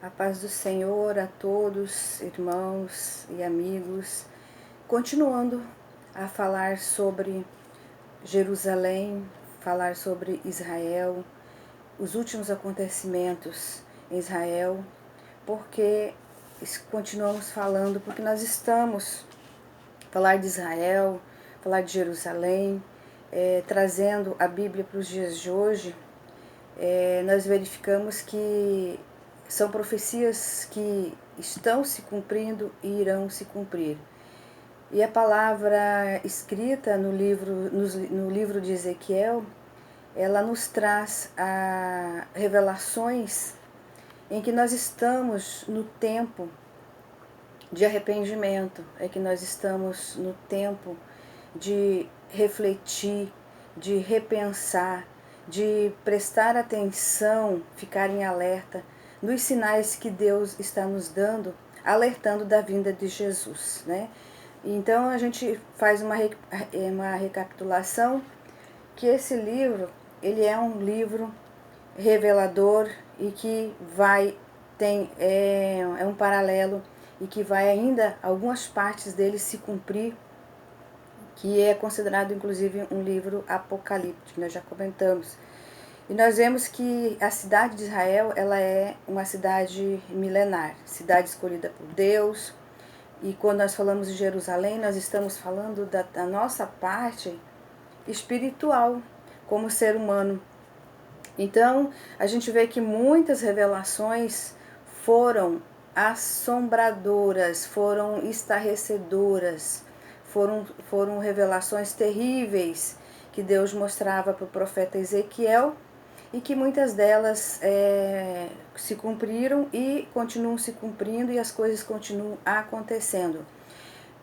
A paz do Senhor a todos, irmãos e amigos. Continuando a falar sobre Jerusalém, falar sobre Israel, os últimos acontecimentos em Israel, porque continuamos falando, porque nós estamos falar de Israel, falar de Jerusalém, trazendo a Bíblia para os dias de hoje. Nós verificamos que são profecias que estão se cumprindo e irão se cumprir. E a palavra escrita no livro de Ezequiel, ela nos traz revelações em que nós estamos no tempo de arrependimento, é que nós estamos no tempo de refletir, de repensar, de prestar atenção, ficar em alerta nos sinais que Deus está nos dando, alertando da vinda de Jesus, né? Então a gente faz uma recapitulação que esse livro, ele é um livro revelador e que é um paralelo e que vai ainda algumas partes dele se cumprir, que é considerado inclusive um livro apocalíptico, nós já comentamos. E nós vemos que a cidade de Israel, ela é uma cidade milenar, cidade escolhida por Deus. E quando nós falamos de Jerusalém, nós estamos falando da nossa parte espiritual, como ser humano. Então, a gente vê que muitas revelações foram assombradoras, foram estarrecedoras, foram revelações terríveis que Deus mostrava para o profeta Ezequiel, e que muitas delas se cumpriram e continuam se cumprindo, e as coisas continuam acontecendo.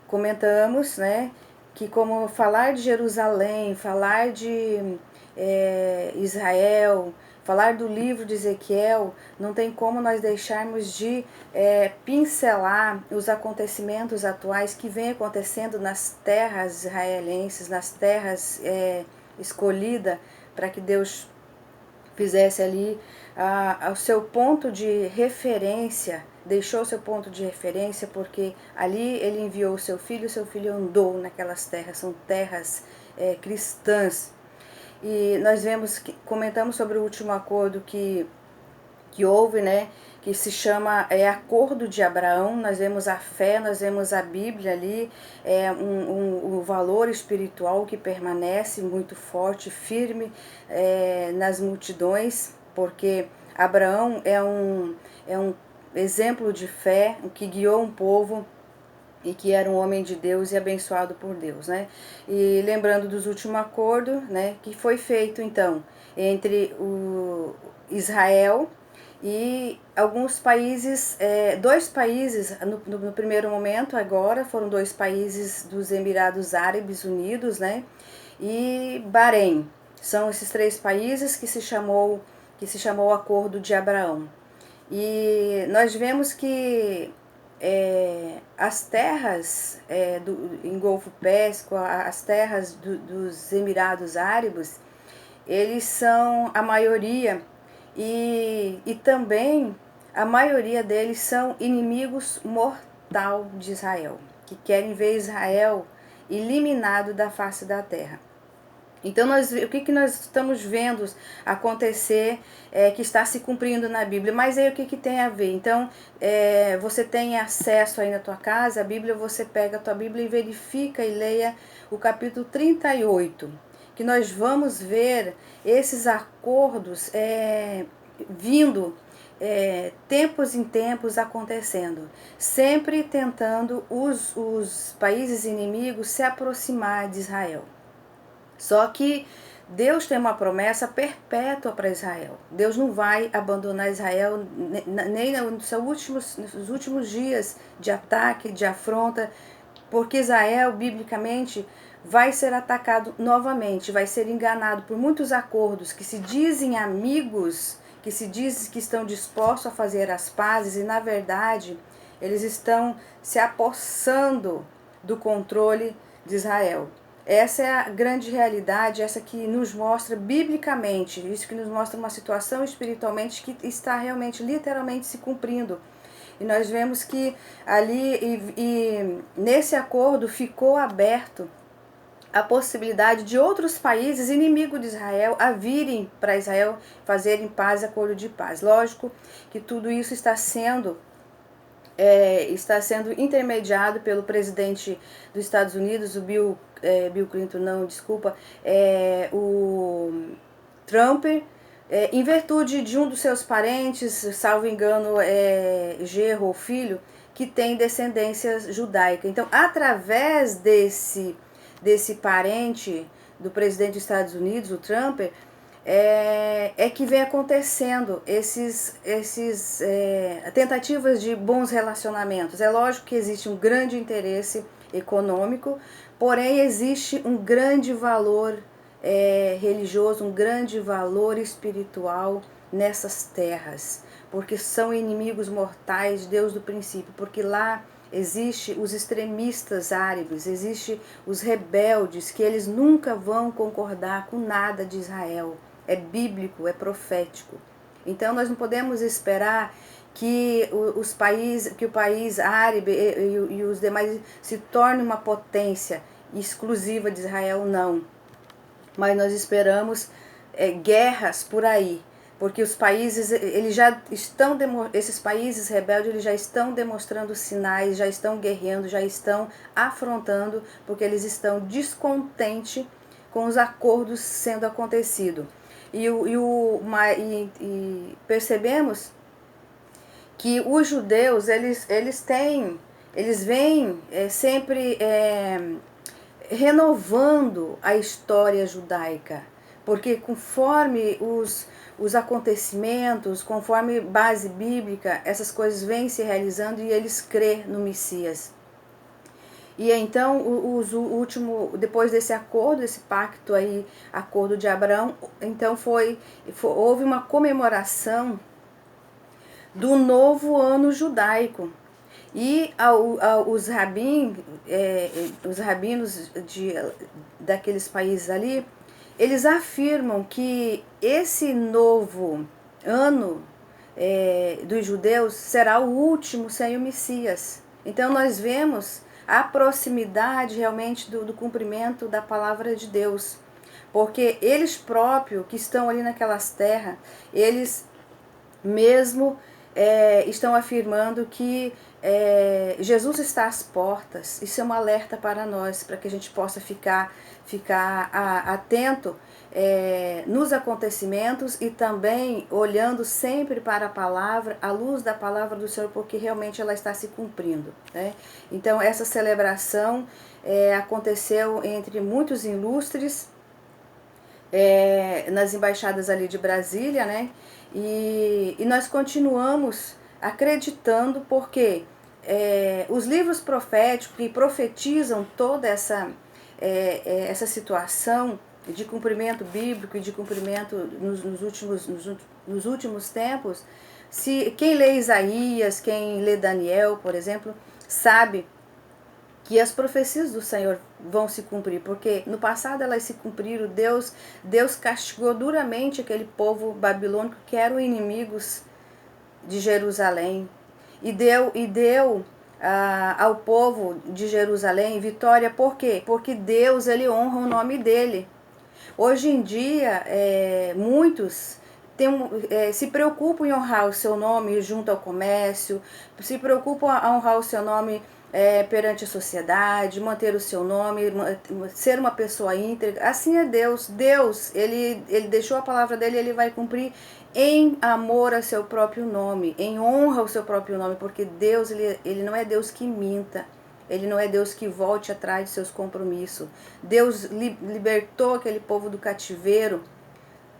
Comentamos, né, que como falar de Jerusalém, falar de Israel, falar do livro de Ezequiel, não tem como nós deixarmos de pincelar os acontecimentos atuais que vêm acontecendo nas terras israelenses, nas terras escolhidas para que Deus fizesse ali o seu ponto de referência, deixou seu ponto de referência, porque ali ele enviou o seu filho andou naquelas terras, são terras cristãs. E nós comentamos sobre o último acordo que houve, né, que se chama Acordo de Abraão. Nós vemos a fé, nós vemos a Bíblia ali, um valor espiritual que permanece muito forte, firme nas multidões, porque Abraão é um exemplo de fé, que guiou um povo e que era um homem de Deus e abençoado por Deus, né? E lembrando dos últimos acordos, né, que foi feito então entre o Israel e alguns países, dois países no primeiro momento agora, foram dois países dos Emirados Árabes Unidos, né, e Bahrein. São esses três países que se chamou Acordo de Abraão. E nós vemos que as terras em Golfo Pérsico, as terras dos Emirados Árabes, eles são a maioria, e também a maioria deles são inimigos mortal de Israel, que querem ver Israel eliminado da face da terra. Então, o que nós estamos vendo acontecer, que está se cumprindo na Bíblia? Mas aí o que tem a ver? Então, você tem acesso aí na tua casa, a Bíblia, você pega a tua Bíblia e verifica e leia o capítulo 38, que nós vamos ver esses acordos vindo tempos em tempos acontecendo, sempre tentando os países inimigos se aproximar de Israel. Só que Deus tem uma promessa perpétua para Israel. Deus não vai abandonar Israel nem nos últimos dias de ataque, de afronta, porque Israel, biblicamente, vai ser atacado novamente, vai ser enganado por muitos acordos que se dizem amigos, que se dizem que estão dispostos a fazer as pazes, e na verdade eles estão se apossando do controle de Israel. essa é a grande realidade, essa que nos mostra biblicamente, isso que nos mostra uma situação espiritualmente que está realmente, literalmente se cumprindo. E nós vemos que ali e nesse acordo ficou aberto a possibilidade de outros países inimigos de Israel a virem para Israel fazerem paz, acordo de paz. Lógico que tudo isso está sendo intermediado pelo presidente dos Estados Unidos, o Bill Clinton, não, desculpa, o Trump, em virtude de um dos seus parentes, salvo engano, genro ou filho, que tem descendência judaica. Então, através desse parente do presidente dos Estados Unidos, o Trump, que vem acontecendo esses tentativas de bons relacionamentos. É lógico que existe um grande interesse econômico, porém existe um grande valor religioso, um grande valor espiritual nessas terras, porque são inimigos mortais de Deus do princípio, porque lá existe os extremistas árabes, existe os rebeldes, que eles nunca vão concordar com nada de Israel. É bíblico, é profético. Então nós não podemos esperar que o país árabe e os demais se torne uma potência exclusiva de Israel, não. Mas nós esperamos guerras por aí, porque os países, eles já estão, esses países rebeldes, eles já estão demonstrando sinais, já estão guerreando, já estão afrontando, porque eles estão descontentes com os acordos sendo acontecido. E percebemos que os judeus, eles vêm sempre renovando a história judaica, porque conforme os acontecimentos, conforme base bíblica, essas coisas vêm se realizando e eles crêem no Messias. E então, depois desse acordo, esse pacto aí, acordo de Abraão, então houve uma comemoração do novo ano judaico. E os rabinos daqueles países ali, eles afirmam que esse novo ano dos judeus será o último sem o Messias. Então nós vemos a proximidade realmente do cumprimento da palavra de Deus. Porque eles próprios que estão ali naquelas terras, eles mesmo estão afirmando que Jesus está às portas. Isso é um alerta para nós, para que a gente possa ficar atento nos acontecimentos e também olhando sempre para a palavra, à luz da palavra do Senhor, porque realmente ela está se cumprindo, né? Então essa celebração aconteceu entre muitos ilustres nas embaixadas ali de Brasília, né? E nós continuamos acreditando porque os livros proféticos que profetizam toda essa situação de cumprimento bíblico e de cumprimento nos últimos tempos, quem lê Isaías, quem lê Daniel, por exemplo, sabe que as profecias do Senhor vão se cumprir, porque no passado elas se cumpriram. Deus castigou duramente aquele povo babilônico que eram inimigos de Jerusalém, e deu ao povo de Jerusalém vitória. Por quê? Porque Deus, ele honra o nome dele. Hoje em dia, muitos se preocupam em honrar o seu nome junto ao comércio, se preocupam a honrar o seu nome perante a sociedade, manter o seu nome, ser uma pessoa íntegra. Assim é Deus. Deus, ele deixou a palavra dele, ele vai cumprir em amor a seu próprio nome, em honra ao seu próprio nome, porque Deus, ele não é Deus que minta. Ele não é Deus que volte atrás de seus compromissos. Deus libertou aquele povo do cativeiro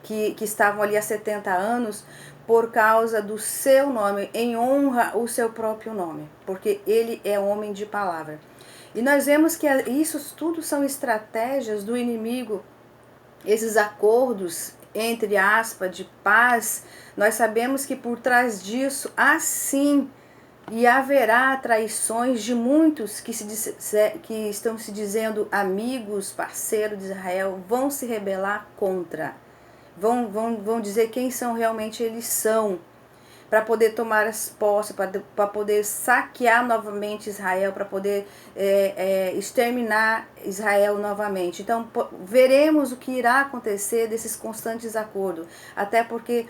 que estavam ali há 70 anos por causa do seu nome, em honra ao seu próprio nome, porque ele é homem de palavra. E nós vemos que isso tudo são estratégias do inimigo, esses acordos, entre aspas, de paz. Nós sabemos que por trás disso há sim e haverá traições de muitos que estão se dizendo amigos, parceiros de Israel, vão se rebelar contra. Vão dizer quem são realmente eles são, para poder tomar as posses, para poder saquear novamente Israel, para poder exterminar Israel novamente. Então, veremos o que irá acontecer desses constantes acordos, até porque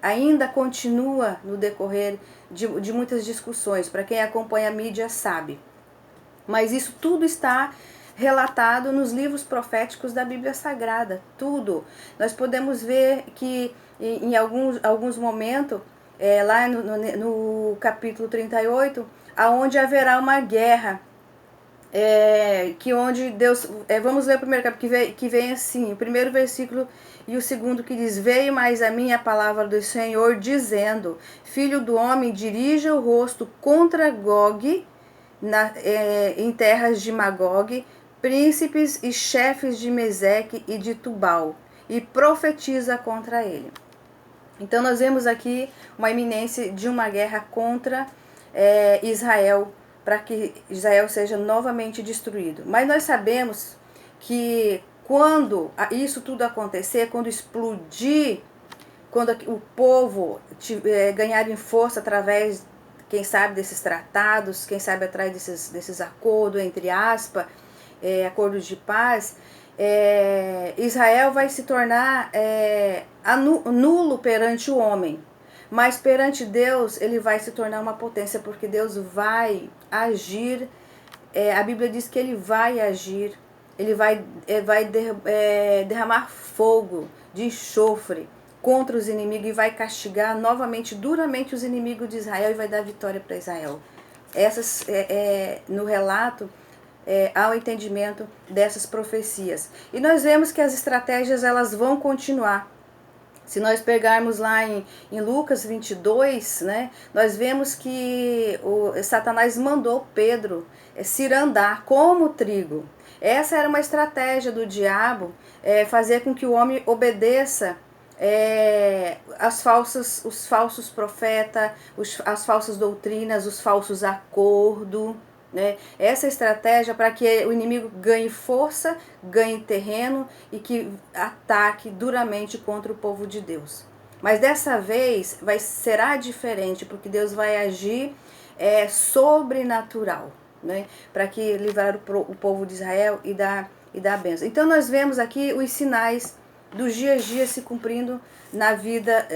ainda continua no decorrer de muitas discussões. Para quem acompanha a mídia sabe. Mas isso tudo está relatado nos livros proféticos da Bíblia Sagrada. Tudo. Nós podemos ver que em alguns momentos, lá no capítulo 38, aonde haverá uma guerra. Que onde Deus... vamos ler o primeiro capítulo, que vem assim, o primeiro versículo e o segundo que diz: veio mais a mim a palavra do Senhor, dizendo: filho do homem, dirija o rosto contra Gog, em terras de Magog, príncipes e chefes de Meseque e de Tubal, e profetiza contra ele. Então nós vemos aqui uma iminência de uma guerra contra Israel, para que Israel seja novamente destruído. Mas nós sabemos que quando isso tudo acontecer, quando explodir, quando o povo ganhar em força através, quem sabe, desses tratados, quem sabe atrás desses acordos, entre aspas, acordos de paz, Israel vai se tornar nulo perante o homem. Mas perante Deus, ele vai se tornar uma potência, porque Deus vai agir. A Bíblia diz que ele vai agir, ele vai derramar fogo de enxofre contra os inimigos e vai castigar novamente, duramente, os inimigos de Israel e vai dar vitória para Israel. No relato, há o entendimento dessas profecias. E nós vemos que as estratégias elas vão continuar. Se nós pegarmos lá em Lucas 22, né, nós vemos que Satanás mandou Pedro cirandar como trigo. Essa era uma estratégia do diabo, fazer com que o homem obedeça os falsos profetas, as falsas doutrinas, os falsos acordos. Né? Essa estratégia para que o inimigo ganhe força, ganhe terreno e que ataque duramente contra o povo de Deus. Mas dessa vez será diferente, porque Deus vai agir sobrenatural, né? Para que livrar o povo de Israel e dar a bênção. Então nós vemos aqui os sinais dos dias a dias se cumprindo na vida,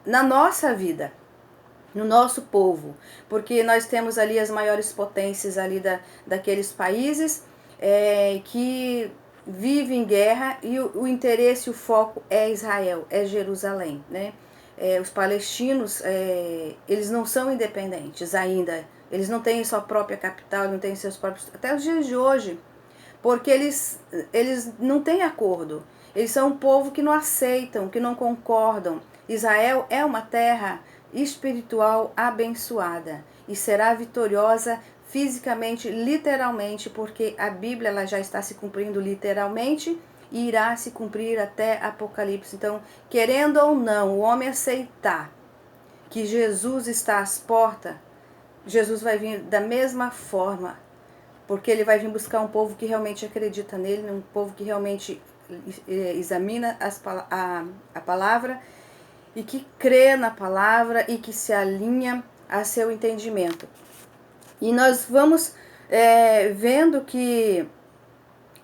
na nossa vida, no nosso povo, porque nós temos ali as maiores potências ali daqueles países que vivem em guerra e o interesse, o foco é Israel, é Jerusalém, né? Os palestinos, eles não são independentes ainda, eles não têm sua própria capital, não têm seus próprios, até os dias de hoje, porque eles não têm acordo, eles são um povo que não aceitam, que não concordam. Israel é uma terra espiritual abençoada e será vitoriosa fisicamente, literalmente, porque a Bíblia ela já está se cumprindo literalmente e irá se cumprir até Apocalipse. Então, querendo ou não, o homem aceitar que Jesus está às portas, Jesus vai vir da mesma forma, porque ele vai vir buscar um povo que realmente acredita nele, um povo que realmente examina a palavra e que crê na palavra e que se alinha a seu entendimento. E nós vamos vendo que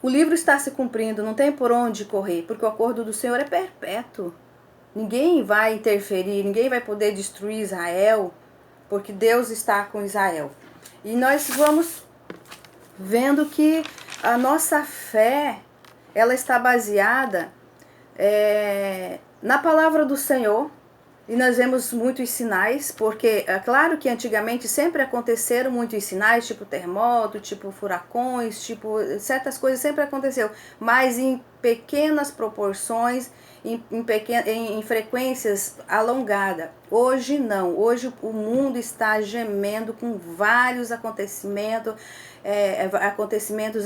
o livro está se cumprindo, não tem por onde correr, porque o acordo do Senhor é perpétuo. Ninguém vai interferir, ninguém vai poder destruir Israel, porque Deus está com Israel. E nós vamos vendo que a nossa fé, ela está baseada na palavra do Senhor, e nós vemos muitos sinais, porque é claro que antigamente sempre aconteceram muitos sinais, tipo terremoto, tipo furacões, tipo certas coisas sempre aconteceu, mas em pequenas proporções, em frequências alongadas. Hoje não, hoje o mundo está gemendo com vários acontecimentos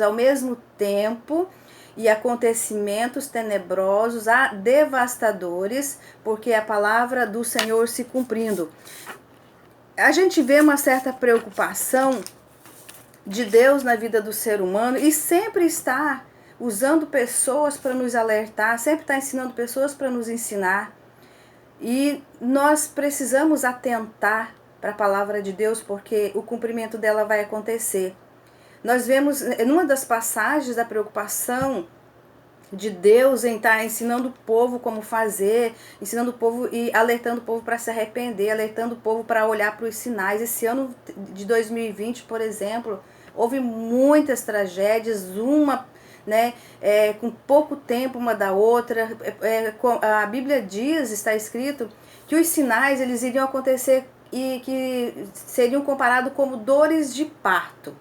ao mesmo tempo, e acontecimentos tenebrosos, devastadores, porque a palavra do Senhor se cumprindo. a gente vê uma certa preocupação de Deus na vida do ser humano e sempre está usando pessoas para nos alertar, sempre está ensinando pessoas para nos ensinar. E nós precisamos atentar para a palavra de Deus, porque o cumprimento dela vai acontecer. Nós vemos, numa das passagens da preocupação de Deus em estar ensinando o povo como fazer, ensinando o povo e alertando o povo para se arrepender, alertando o povo para olhar para os sinais. Esse ano de 2020, por exemplo, houve muitas tragédias, uma, né, com pouco tempo uma da outra. A Bíblia diz, está escrito, que os sinais eles iriam acontecer e que seriam comparados como dores de parto.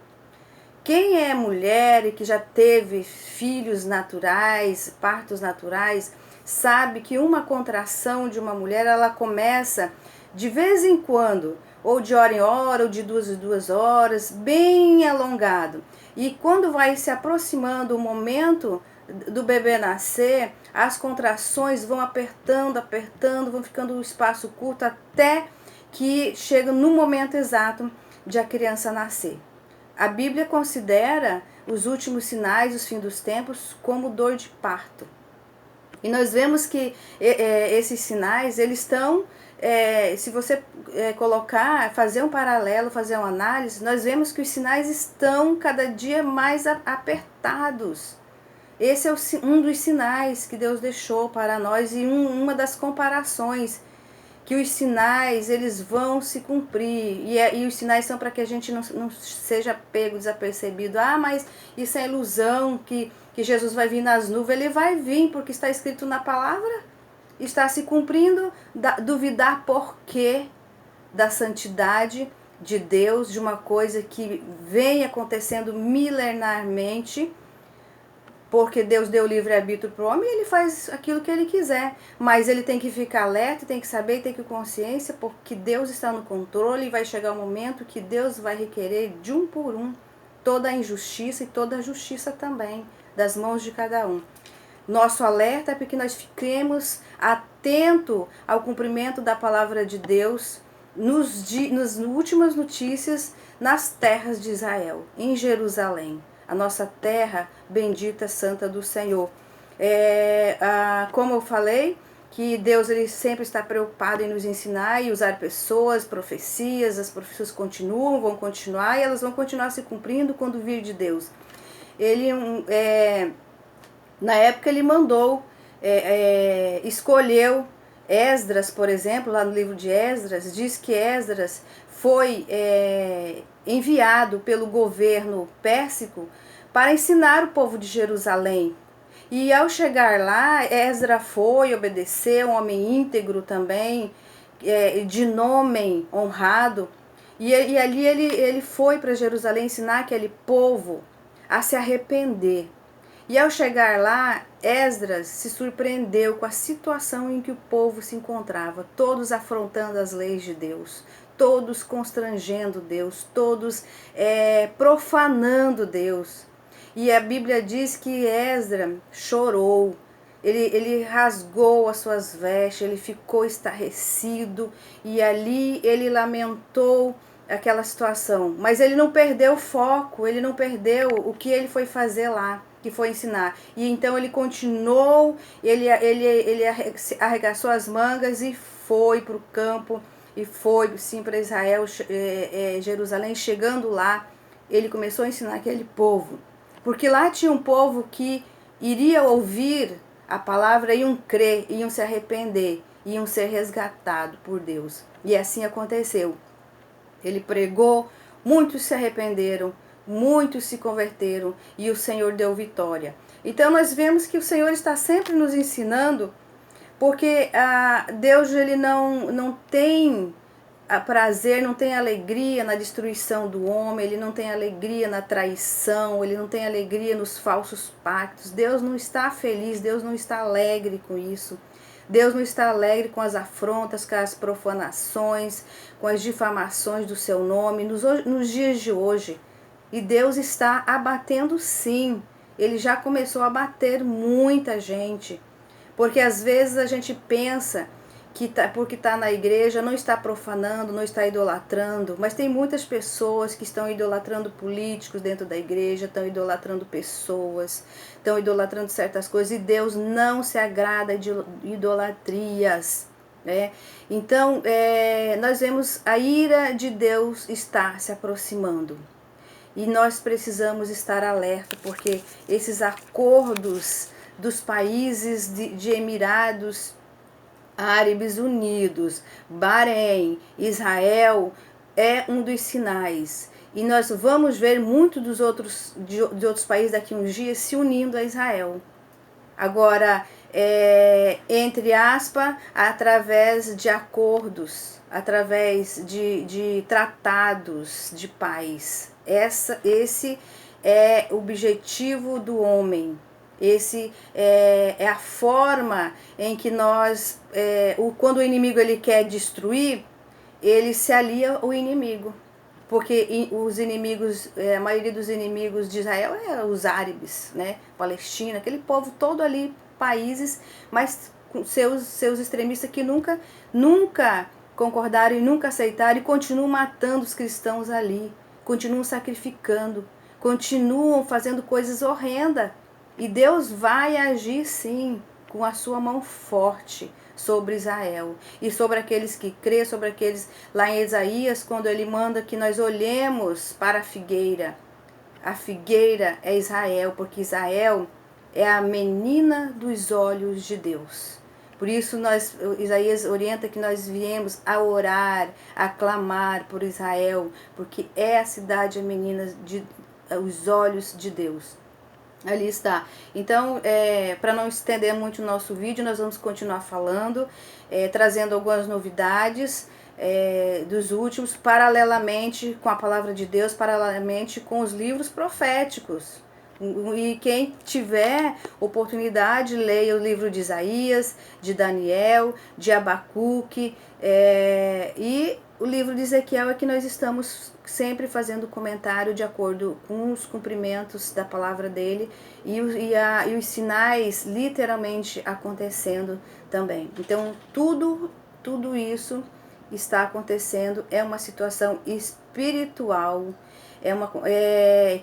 Quem é mulher e que já teve filhos naturais, partos naturais, sabe que uma contração de uma mulher, ela começa de vez em quando, ou de hora em hora, ou de 2 em 2 horas, bem alongado. E quando vai se aproximando o momento do bebê nascer, as contrações vão apertando, apertando, vão ficando um espaço curto até que chega no momento exato de a criança nascer. A Bíblia considera os últimos sinais, os fins dos tempos, como dor de parto. E nós vemos que esses sinais, eles estão, se você colocar, fazer um paralelo, fazer uma análise, nós vemos que os sinais estão cada dia mais apertados. Esse é um dos sinais que Deus deixou para nós e uma das comparações que os sinais eles vão se cumprir e os sinais são para que a gente não seja pego desapercebido. Mas isso é ilusão, que Jesus vai vir nas nuvens. Ele vai vir porque está escrito na palavra, está se cumprindo. Duvidar por quê da santidade de Deus, de uma coisa que vem acontecendo milenarmente, porque Deus deu livre-arbítrio para o homem e ele faz aquilo que ele quiser. Mas ele tem que ficar alerta, tem que saber, tem que ter consciência, porque Deus está no controle e vai chegar um momento que Deus vai requerer de um por um toda a injustiça e toda a justiça também, das mãos de cada um. Nosso alerta é para que nós fiquemos atentos ao cumprimento da palavra de Deus nas últimas notícias nas terras de Israel, em Jerusalém. A nossa terra bendita, santa do Senhor. Como eu falei, que Deus ele sempre está preocupado em nos ensinar e usar pessoas, profecias. As profecias vão continuar e elas vão continuar se cumprindo quando vir de Deus. Na época ele mandou, escolheu Esdras, por exemplo, lá no livro de Esdras, diz que Esdras foi enviado pelo governo pérsico para ensinar o povo de Jerusalém. E ao chegar lá, Esdras foi, obedeceu, um homem íntegro também, de nome honrado. E ali ele foi para Jerusalém ensinar aquele povo a se arrepender. E ao chegar lá, Esdras se surpreendeu com a situação em que o povo se encontrava, todos afrontando as leis de Deus, todos constrangendo Deus, todos profanando Deus. E a Bíblia diz que Esdras chorou, ele rasgou as suas vestes, ele ficou estarrecido e ali ele lamentou aquela situação. Mas ele não perdeu o foco, ele não perdeu o que ele foi fazer lá, que foi ensinar. E então ele continuou, ele arregaçou as mangas e foi para o campo, e foi sim para Israel, Jerusalém. Chegando lá, ele começou a ensinar aquele povo. Porque lá tinha um povo que iria ouvir a palavra, iam crer, iam se arrepender, iam ser resgatados por Deus. E assim aconteceu. Ele pregou, muitos se arrependeram, muitos se converteram e o Senhor deu vitória. Então nós vemos que o Senhor está sempre nos ensinando, porque Deus ele não tem prazer, não tem alegria na destruição do homem, ele não tem alegria na traição, ele não tem alegria nos falsos pactos. Deus não está feliz, Deus não está alegre com isso. Deus não está alegre com as afrontas, com as profanações, com as difamações do seu nome nos dias de hoje. E Deus está abatendo sim, ele já começou a abater muita gente. Porque às vezes a gente pensa porque está na igreja, não está profanando, não está idolatrando, mas tem muitas pessoas que estão idolatrando políticos dentro da igreja, estão idolatrando pessoas, estão idolatrando certas coisas, e Deus não se agrada de idolatrias, né? Então, nós vemos a ira de Deus está se aproximando. E nós precisamos estar alerta, porque esses acordos dos países de Emirados Árabes Unidos, Bahrein, Israel, é um dos sinais. E nós vamos ver muitos de outros países daqui a uns dias se unindo a Israel. Agora, entre aspas, através de acordos, através de tratados de paz. Esse é o objetivo do homem. Esse é a forma em que nós, quando o inimigo ele quer destruir, ele se alia ao inimigo. Porque os inimigos, a maioria dos inimigos de Israel é os árabes, né? Palestina, aquele povo todo ali, países, mas com seus extremistas que nunca concordaram e nunca aceitaram e continuam matando os cristãos ali, continuam sacrificando, continuam fazendo coisas horrendas. E Deus vai agir sim, com a sua mão forte sobre Israel e sobre aqueles que crê, sobre aqueles lá em Isaías, quando ele manda que nós olhemos para a figueira. A figueira é Israel, porque Israel é a menina dos olhos de Deus. Por isso Isaías orienta que nós viemos a orar, a clamar por Israel, porque é a cidade, a menina os olhos de Deus. Ali está. Então, para não estender muito o nosso vídeo, nós vamos continuar falando, trazendo algumas novidades dos últimos, paralelamente com a palavra de Deus, paralelamente com os livros proféticos. E quem tiver oportunidade, leia o livro de Isaías, de Daniel, de Abacuque, e o livro de Ezequiel é que nós estamos sempre fazendo comentário de acordo com os cumprimentos da palavra dele e os sinais literalmente acontecendo também. Então, tudo isso está acontecendo, é uma situação espiritual,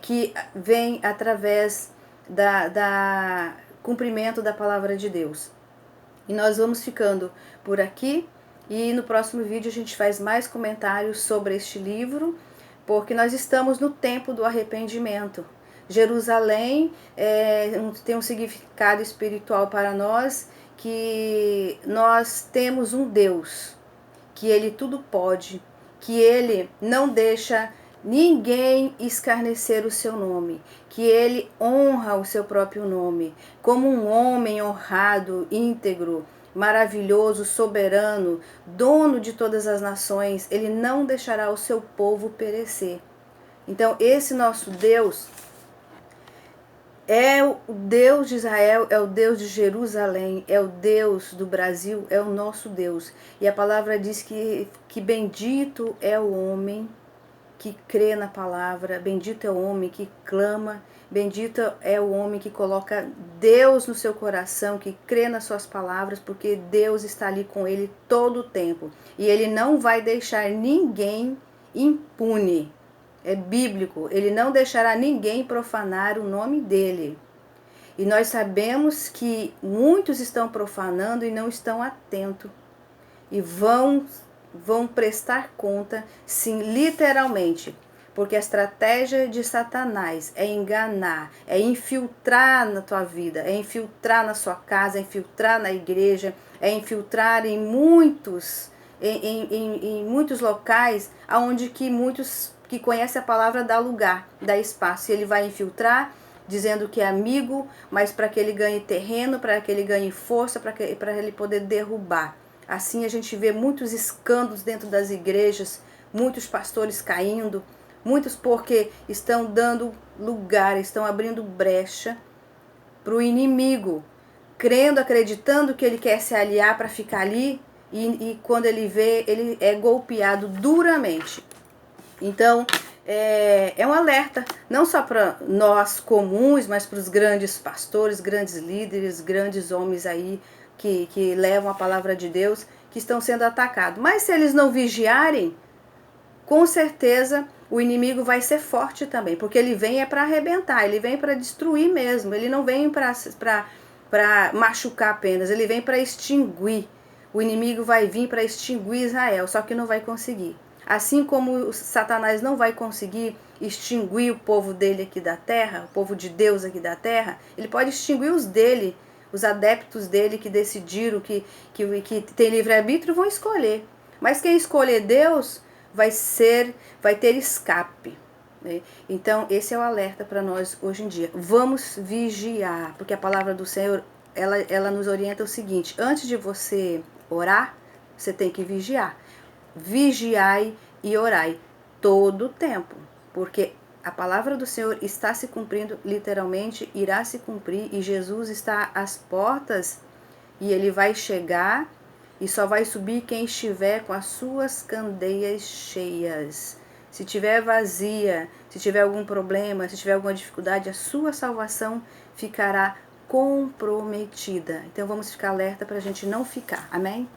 que vem através da cumprimento da palavra de Deus. E nós vamos ficando por aqui. E no próximo vídeo a gente faz mais comentários sobre este livro, porque nós estamos no tempo do arrependimento. Jerusalém tem um significado espiritual para nós, que nós temos um Deus, que Ele tudo pode, que Ele não deixa ninguém escarnecer o seu nome, que Ele honra o seu próprio nome, como um homem honrado, íntegro, maravilhoso, soberano, dono de todas as nações, Ele não deixará o seu povo perecer. Então, esse nosso Deus é o Deus de Israel, é o Deus de Jerusalém, é o Deus do Brasil, é o nosso Deus. E a palavra diz que bendito é o homem que crê na palavra, bendito é o homem que clama, bendito é o homem que coloca Deus no seu coração, que crê nas suas palavras, porque Deus está ali com ele todo o tempo. E Ele não vai deixar ninguém impune. É bíblico, Ele não deixará ninguém profanar o nome dEle. E nós sabemos que muitos estão profanando e não estão atentos. E vão prestar conta, sim, literalmente, porque a estratégia de Satanás é enganar, é infiltrar na tua vida, é infiltrar na sua casa, é infiltrar na igreja, é infiltrar em muitos locais onde que muitos que conhecem a palavra dá lugar, dá espaço, e ele vai infiltrar dizendo que é amigo, mas para que ele ganhe terreno, para que ele ganhe força, para ele poder derrubar. Assim a gente vê muitos escândalos dentro das igrejas, muitos pastores caindo, muitos porque estão dando lugar, estão abrindo brecha para o inimigo, crendo, acreditando que ele quer se aliar para ficar ali, e quando ele vê, ele é golpeado duramente. Então, é um alerta, não só para nós comuns, mas para os grandes pastores, grandes líderes, grandes homens aí, que levam a palavra de Deus, que estão sendo atacados. Mas se eles não vigiarem, com certeza o inimigo vai ser forte também, porque ele vem para arrebentar, ele vem para destruir mesmo, ele não vem para machucar apenas, ele vem para extinguir. O inimigo vai vir para extinguir Israel, só que não vai conseguir. Assim como Satanás não vai conseguir extinguir o povo dele aqui da terra, o povo de Deus aqui da terra, ele pode extinguir os dele, os adeptos dele que decidiram, que tem livre-arbítrio, vão escolher. Mas quem escolher Deus vai ter escape. Né? Então, esse é o alerta para nós hoje em dia. Vamos vigiar, porque a palavra do Senhor, ela nos orienta o seguinte: antes de você orar, você tem que vigiar. Vigiai e orai todo o tempo, porque a palavra do Senhor está se cumprindo, literalmente irá se cumprir, e Jesus está às portas e ele vai chegar, e só vai subir quem estiver com as suas candeias cheias. Se tiver vazia, se tiver algum problema, se tiver alguma dificuldade, a sua salvação ficará comprometida. Então vamos ficar alerta para a gente não ficar. Amém?